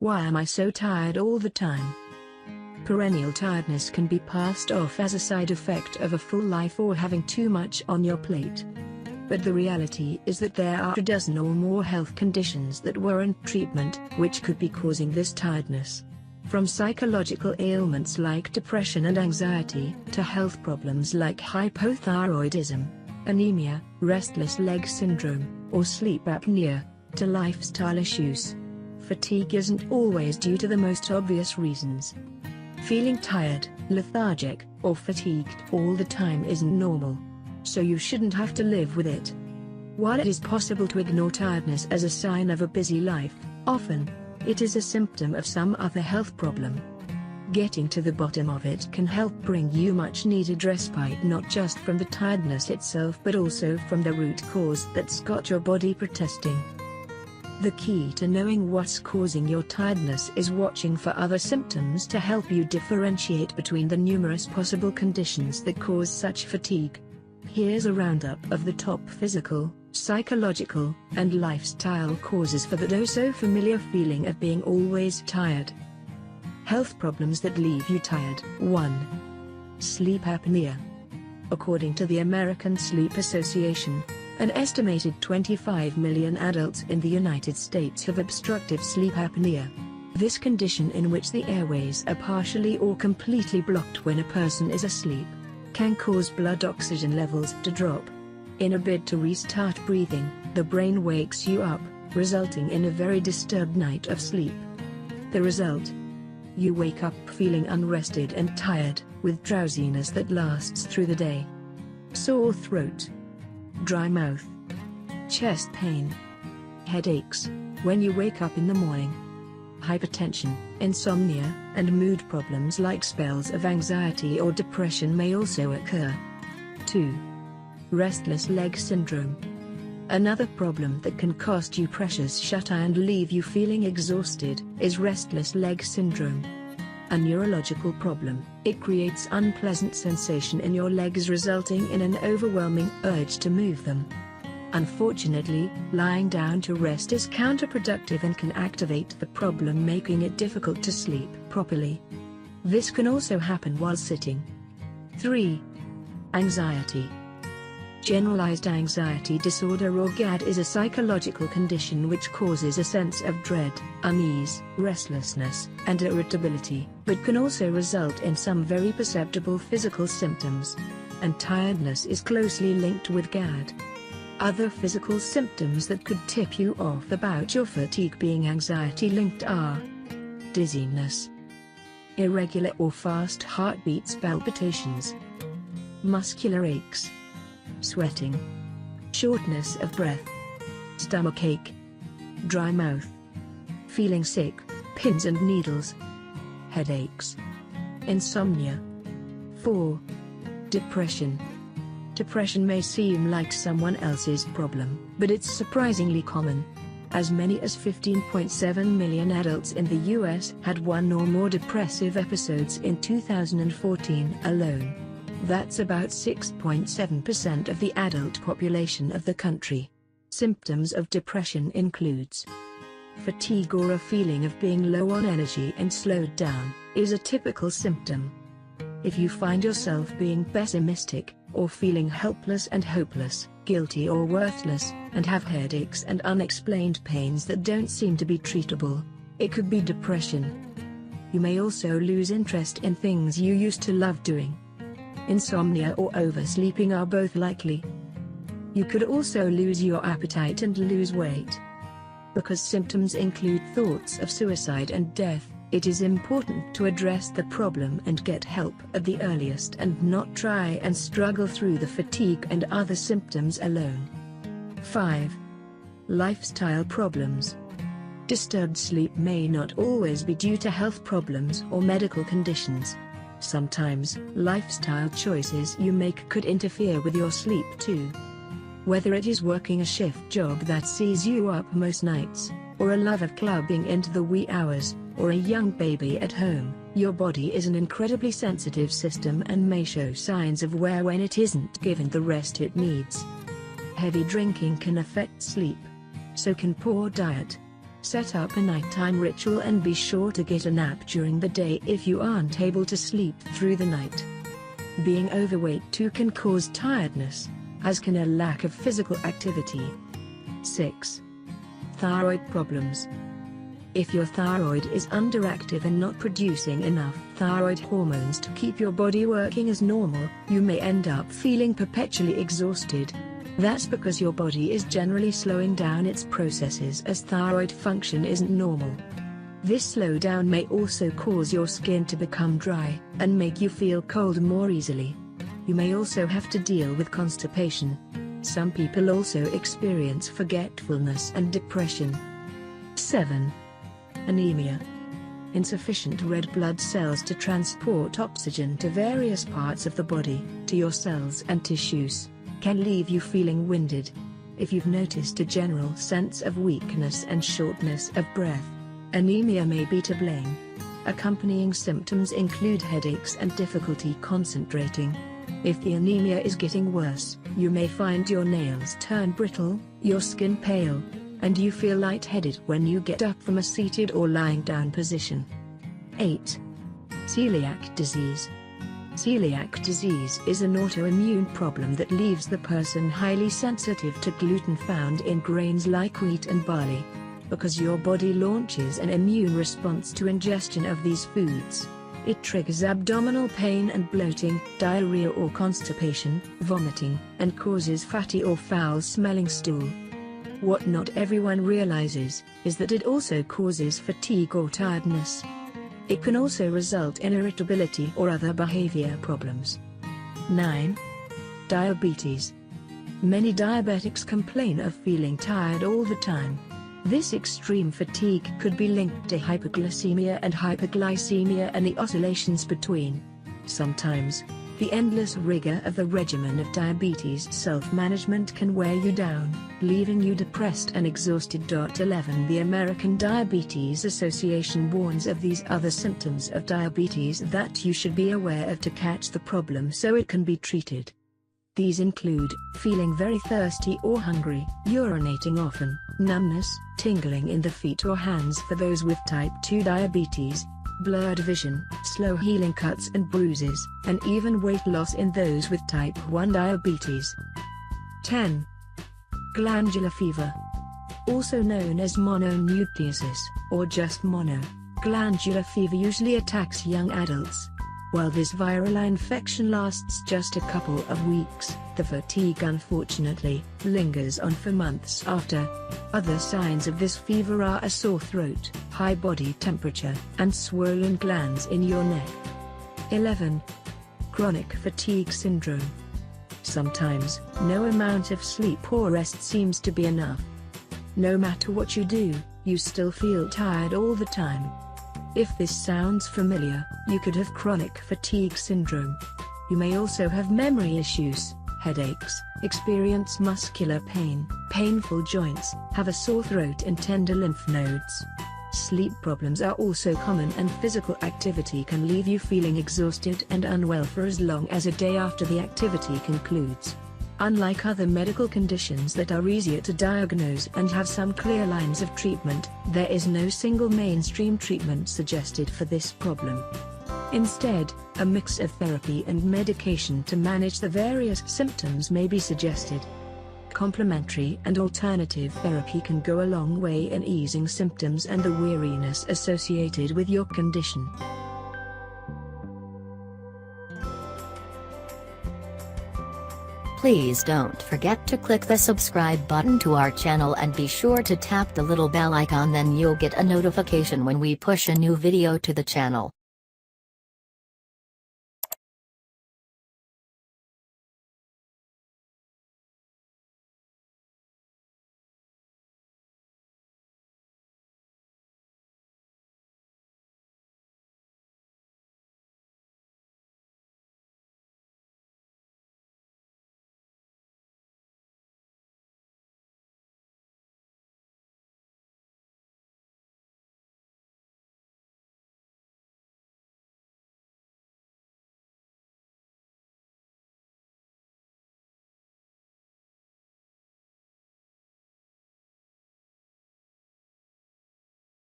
Why am I so tired all the time? Perennial tiredness can be passed off as a side effect of a full life or having too much on your plate. But the reality is that there are a dozen or more health conditions that warrant treatment, which could be causing this tiredness. From psychological ailments like depression and anxiety, to health problems like hypothyroidism, anemia, restless leg syndrome, or sleep apnea, to lifestyle issues. Fatigue isn't always due to the most obvious reasons. Feeling tired, lethargic, or fatigued all the time isn't normal. So you shouldn't have to live with it. While it is possible to ignore tiredness as a sign of a busy life, often, it is a symptom of some other health problem. Getting to the bottom of it can help bring you much-needed respite, not just from the tiredness itself but also from the root cause that's got your body protesting. The key to knowing what's causing your tiredness is watching for other symptoms to help you differentiate between the numerous possible conditions that cause such fatigue. Here's a roundup of the top physical, psychological, and lifestyle causes for that oh-so-familiar feeling of being always tired. Health problems that leave you tired. 1. Sleep apnea. According to the American Sleep Association, an estimated 25 million adults in the United States have obstructive sleep apnea. This condition, in which the airways are partially or completely blocked when a person is asleep, can cause blood oxygen levels to drop. In a bid to restart breathing, the brain wakes you up, resulting in a very disturbed night of sleep. The result? You wake up feeling unrested and tired, with drowsiness that lasts through the day. Sore throat, dry mouth, chest pain, headaches when you wake up in the morning, hypertension, insomnia, and mood problems like spells of anxiety or depression may also occur. 2. Restless leg syndrome. Another problem that can cost you precious shut-eye and leave you feeling exhausted is restless leg syndrome. A neurological problem, it creates unpleasant sensation in your legs, resulting in an overwhelming urge to move them. Unfortunately, lying down to rest is counterproductive and can activate the problem, making it difficult to sleep properly. This can also happen while sitting. 3. Anxiety. Generalized anxiety disorder, or GAD, is a psychological condition which causes a sense of dread, unease, restlessness, and irritability, but can also result in some very perceptible physical symptoms. And tiredness is closely linked with GAD. Other physical symptoms that could tip you off about your fatigue being anxiety-linked are dizziness, irregular or fast heartbeats, palpitations, muscular aches, sweating, shortness of breath, stomachache, dry mouth, feeling sick, pins and needles, headaches, insomnia. 4. Depression. Depression may seem like someone else's problem, but it's surprisingly common. As many as 15.7 million adults in the US had one or more depressive episodes in 2014 alone. That's about 6.7% of the adult population of the country. Symptoms of depression includes fatigue, or a feeling of being low on energy and slowed down, is a typical symptom. If you find yourself being pessimistic, or feeling helpless and hopeless, guilty or worthless, and have headaches and unexplained pains that don't seem to be treatable, it could be depression. You may also lose interest in things you used to love doing. Insomnia or oversleeping are both likely. You could also lose your appetite and lose weight. Because symptoms include thoughts of suicide and death, it is important to address the problem and get help at the earliest, and not try and struggle through the fatigue and other symptoms alone. 5. Lifestyle problems. Disturbed sleep may not always be due to health problems or medical conditions. Sometimes, lifestyle choices you make could interfere with your sleep too. Whether it is working a shift job that sees you up most nights, or a love of clubbing into the wee hours, or a young baby at home, your body is an incredibly sensitive system and may show signs of wear when it isn't given the rest it needs. Heavy drinking can affect sleep. So can poor diet. Set up a nighttime ritual and be sure to get a nap during the day if you aren't able to sleep through the night. Being overweight too can cause tiredness, as can a lack of physical activity. 6. Thyroid problems. If your thyroid is underactive and not producing enough thyroid hormones to keep your body working as normal, you may end up feeling perpetually exhausted. That's because your body is generally slowing down its processes as thyroid function isn't normal. This slowdown may also cause your skin to become dry, and make you feel cold more easily. You may also have to deal with constipation. Some people also experience forgetfulness and depression. 7. Anemia. Insufficient red blood cells to transport oxygen to various parts of the body, to your cells and tissues, can leave you feeling winded. If you've noticed a general sense of weakness and shortness of breath, anemia may be to blame. Accompanying symptoms include headaches and difficulty concentrating. If the anemia is getting worse, you may find your nails turn brittle, your skin pale, and you feel lightheaded when you get up from a seated or lying down position. 8. Celiac disease. Celiac disease is an autoimmune problem that leaves the person highly sensitive to gluten found in grains like wheat and barley. Because your body launches an immune response to ingestion of these foods, it triggers abdominal pain and bloating, diarrhea or constipation, vomiting, and causes fatty or foul-smelling stool. What not everyone realizes is that it also causes fatigue or tiredness. It can also result in irritability or other behavior problems. 9. Diabetes. Many diabetics complain of feeling tired all the time. This extreme fatigue could be linked to hypoglycemia and hyperglycemia and the oscillations between. Sometimes, the endless rigor of the regimen of diabetes self-management can wear you down, leaving you depressed and exhausted. 11. The American Diabetes Association warns of these other symptoms of diabetes that you should be aware of to catch the problem so it can be treated. These include feeling very thirsty or hungry, urinating often, numbness, tingling in the feet or hands for those with type 2 diabetes, blurred vision, slow healing cuts and bruises, and even weight loss in those with type 1 diabetes. 10. Glandular fever. Also known as mononucleosis, or just mono, glandular fever usually attacks young adults. While this viral infection lasts just a couple of weeks, the fatigue unfortunately lingers on for months after. Other signs of this fever are a sore throat, high body temperature, and swollen glands in your neck. 11. Chronic fatigue syndrome. Sometimes, no amount of sleep or rest seems to be enough. No matter what you do, you still feel tired all the time. If this sounds familiar, you could have chronic fatigue syndrome. You may also have memory issues, headaches, experience muscular pain, painful joints, have a sore throat and tender lymph nodes. Sleep problems are also common, and physical activity can leave you feeling exhausted and unwell for as long as a day after the activity concludes. Unlike other medical conditions that are easier to diagnose and have some clear lines of treatment, there is no single mainstream treatment suggested for this problem. Instead, a mix of therapy and medication to manage the various symptoms may be suggested. Complementary and alternative therapy can go a long way in easing symptoms and the weariness associated with your condition. Please don't forget to click the subscribe button to our channel and be sure to tap the little bell icon, then you'll get a notification when we push a new video to the channel.